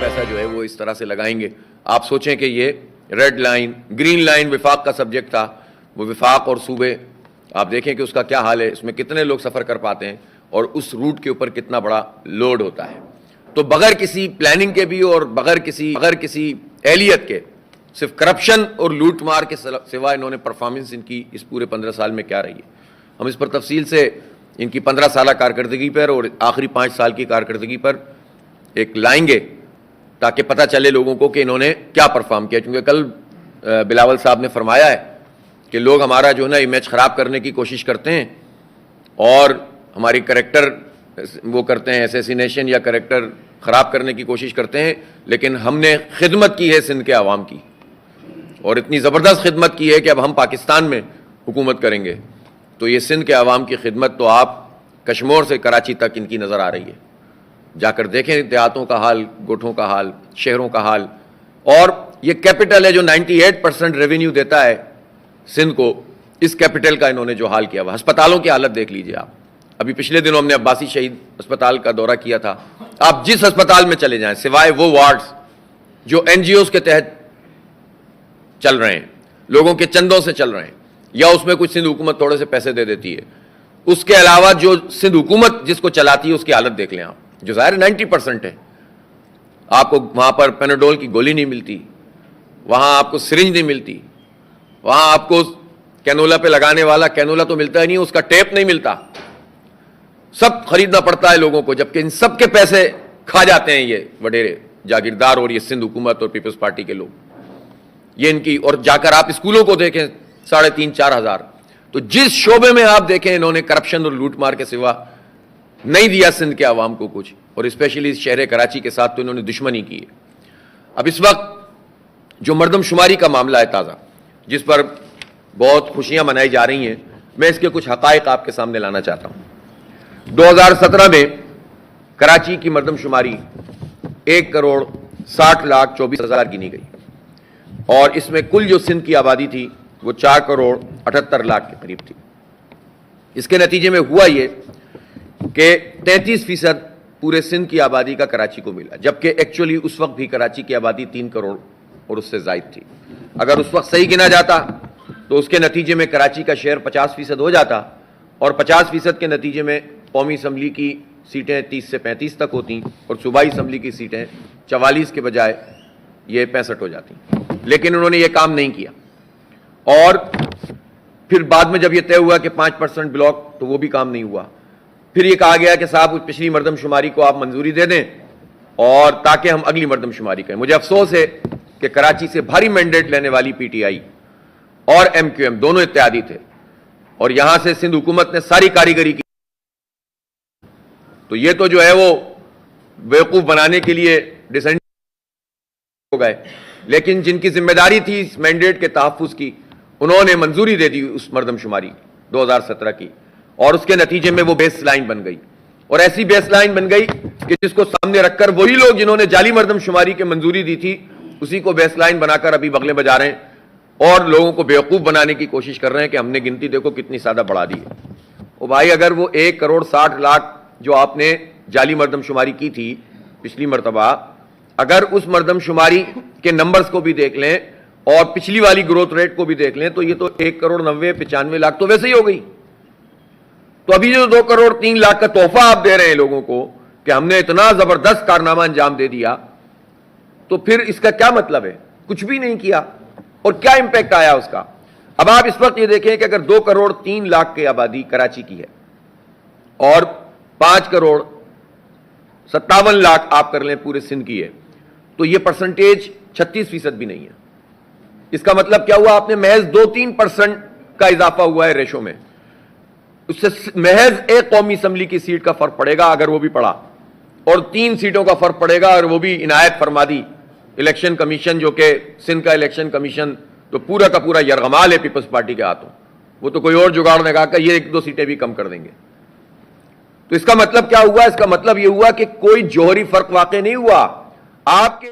پیسہ جو ہے وہ اس طرح سے لگائیں گے. آپ سوچیں کہ یہ ریڈ لائن گرین لائن وفاق کا سبجیکٹ تھا, وہ وفاق اور صوبے آپ دیکھیں کہ اس کا کیا حال ہے, اس میں کتنے لوگ سفر کر پاتے ہیں اور اس روٹ کے اوپر کتنا بڑا لوڈ ہوتا ہے. تو بغیر کسی پلاننگ کے بھی اور بغیر کسی اہلیت کے صرف کرپشن اور لوٹ مار کے سوائے انہوں نے پرفارمنس ان کی اس پورے 15 سال میں کیا رہی ہے. ہم اس پر تفصیل سے ان کی 15 سالہ کارکردگی پر اور آخری 5 سال کی کارکردگی پر ایک لائیں گے تاکہ پتہ چلے لوگوں کو کہ انہوں نے کیا پرفارم کیا. چونکہ کل بلاول صاحب نے فرمایا ہے کہ لوگ ہمارا جو ہے نا امیج خراب کرنے کی کوشش کرتے ہیں اور ہماری کریکٹر وہ کرتے ہیں ایسیسینیشن یا کریکٹر خراب کرنے کی کوشش کرتے ہیں, لیکن ہم نے خدمت کی ہے سندھ کے عوام کی اور اتنی زبردست خدمت کی ہے کہ اب ہم پاکستان میں حکومت کریں گے. تو یہ سندھ کے عوام کی خدمت تو آپ کشمور سے کراچی تک ان کی نظر آ رہی ہے. جا کر دیکھیں دیہاتوں کا حال, گوٹھوں کا حال, شہروں کا حال. اور یہ کیپٹل ہے جو 98% ریونیو دیتا ہے سندھ کو, اس کیپٹل کا انہوں نے جو حال کیا ہوا. ہسپتالوں کی حالت دیکھ لیجئے آپ. ابھی پچھلے دنوں ہم نے عباسی شہید ہسپتال کا دورہ کیا تھا. آپ جس ہسپتال میں چلے جائیں سوائے وہ وارڈز جو NGOs کے تحت چل رہے ہیں, لوگوں کے چندوں سے چل رہے ہیں یا اس میں کچھ سندھ حکومت تھوڑے سے پیسے دے دیتی ہے, اس کے علاوہ جو سندھ حکومت جس کو چلاتی ہے اس کی حالت دیکھ لیں آپ, جو ظاہر 90% ہے. آپ کو وہاں پر پیناڈول کی گولی نہیں ملتی, وہاں آپ کو سرنج نہیں ملتی, وہاں آپ کو کینولا پہ لگانے والا کینولا تو ملتا ہی نہیں, اس کا ٹیپ نہیں ملتا. سب خریدنا پڑتا ہے لوگوں کو, جبکہ ان سب کے پیسے کھا جاتے ہیں یہ وڈیرے جاگیردار اور یہ سندھ حکومت اور پیپلز پارٹی کے لوگ. یہ ان کی, اور جا کر آپ اسکولوں کو دیکھیں 3,500-4 ہزار. تو جس شعبے میں آپ دیکھیں انہوں نے کرپشن اور لوٹ مار کے سوا نہیں دیا سندھ کے عوام کو کچھ, اور اسپیشلی شہر کراچی کے ساتھ تو انہوں نے دشمنی کی ہے. اب اس وقت جو مردم شماری کا معاملہ ہے تازہ, جس پر بہت خوشیاں منائی جا رہی ہیں, میں اس کے کچھ حقائق آپ کے سامنے لانا چاہتا ہوں. 2017 میں کراچی کی مردم شماری 1,60,24,000 گنی گئی, اور اس میں کل جو سندھ کی آبادی تھی وہ 4,78,00,000 کے قریب تھی. اس کے نتیجے میں ہوا یہ کہ 33% پورے سندھ کی آبادی کا کراچی کو ملا, جبکہ ایکچولی اس وقت بھی کراچی کی آبادی 3 کروڑ اور اس سے زائد تھی. اگر اس وقت صحیح گنا جاتا تو اس کے نتیجے میں کراچی کا شیئر 50% ہو جاتا, اور 50% کے نتیجے میں قومی اسمبلی کی سیٹیں 30 سے 35 تک ہوتی, اور صوبائی اسمبلی کی سیٹیں 44 کے بجائے یہ 65 ہو جاتی. لیکن انہوں نے یہ کام نہیں کیا, اور پھر بعد میں جب یہ طے ہوا کہ 5% بلاک, تو وہ بھی کام نہیں ہوا. پھر یہ کہا گیا کہ صاحب پچھلی مردم شماری کو آپ منظوری دے دیں اور تاکہ ہم اگلی مردم شماری کریں. مجھے افسوس ہے کہ کراچی سے بھاری مینڈیٹ لینے والی PTI اور MQM دونوں اتحادی تھے, اور یہاں سے سندھ حکومت نے ساری کاریگری کی. تو یہ تو جو ہے وہ بیوقوف بنانے کے لیے ڈسینڈ ہو گئے, لیکن جن کی ذمہ داری تھی اس مینڈیٹ کے تحفظ کی, انہوں نے منظوری دے دی اس مردم شماری 2017 کی, اور اس کے نتیجے میں وہ بیس لائن بن گئی. اور ایسی بیس لائن بن گئی کہ جس کو سامنے رکھ کر وہی لوگ جنہوں نے جعلی مردم شماری کی منظوری دی تھی اسی کو بیس لائن بنا کر ابھی بغلیں بجا رہے ہیں اور لوگوں کو بیوقوف بنانے کی کوشش کر رہے ہیں کہ ہم نے گنتی دیکھو کتنی سادہ بڑھا دی ہے. او بھائی, اگر وہ 1,60,00,000 جو آپ نے جعلی مردم شماری کی تھی پچھلی مرتبہ, اگر اس مردم شماری کے نمبرز کو بھی دیکھ لیں اور پچھلی والی گروتھ ریٹ کو بھی دیکھ لیں تو یہ تو 1,90,95,00,000 تو ویسے ہی ہو گئی. تو ابھی جو 2,03,00,000 کا تحفہ آپ دے رہے ہیں لوگوں کو کہ ہم نے اتنا زبردست کارنامہ انجام دے دیا, تو پھر اس کا کیا مطلب ہے؟ کچھ بھی نہیں کیا. اور کیا امپیکٹ آیا اس کا؟ اب آپ اس وقت یہ دیکھیں کہ اگر 2,03,00,000 کی آبادی کراچی کی ہے اور 5,57,00,000 آپ کر لیں پورے سندھ کی ہے, تو یہ پرسنٹیج 36% بھی نہیں ہے. اس کا مطلب کیا ہوا؟ آپ نے محض 2-3% کا اضافہ ہوا ہے ریشو میں. اس سے محض ایک قومی اسمبلی کی سیٹ کا فرق پڑے گا اگر وہ بھی پڑا, اور 3 سیٹوں کا فرق پڑے گا اور وہ بھی عنایت فرما دی الیکشن کمیشن, جو کہ سندھ کا الیکشن کمیشن تو پورا کا پورا یرغمال ہے پیپلز پارٹی کے ہاتھوں. وہ تو کوئی اور جگاڑ لگا کر یہ 1-2 سیٹیں بھی کم کر دیں گے. تو اس کا مطلب کیا ہوا؟ اس کا مطلب یہ ہوا کہ کوئی جوہری فرق واقع نہیں ہوا. آپ کے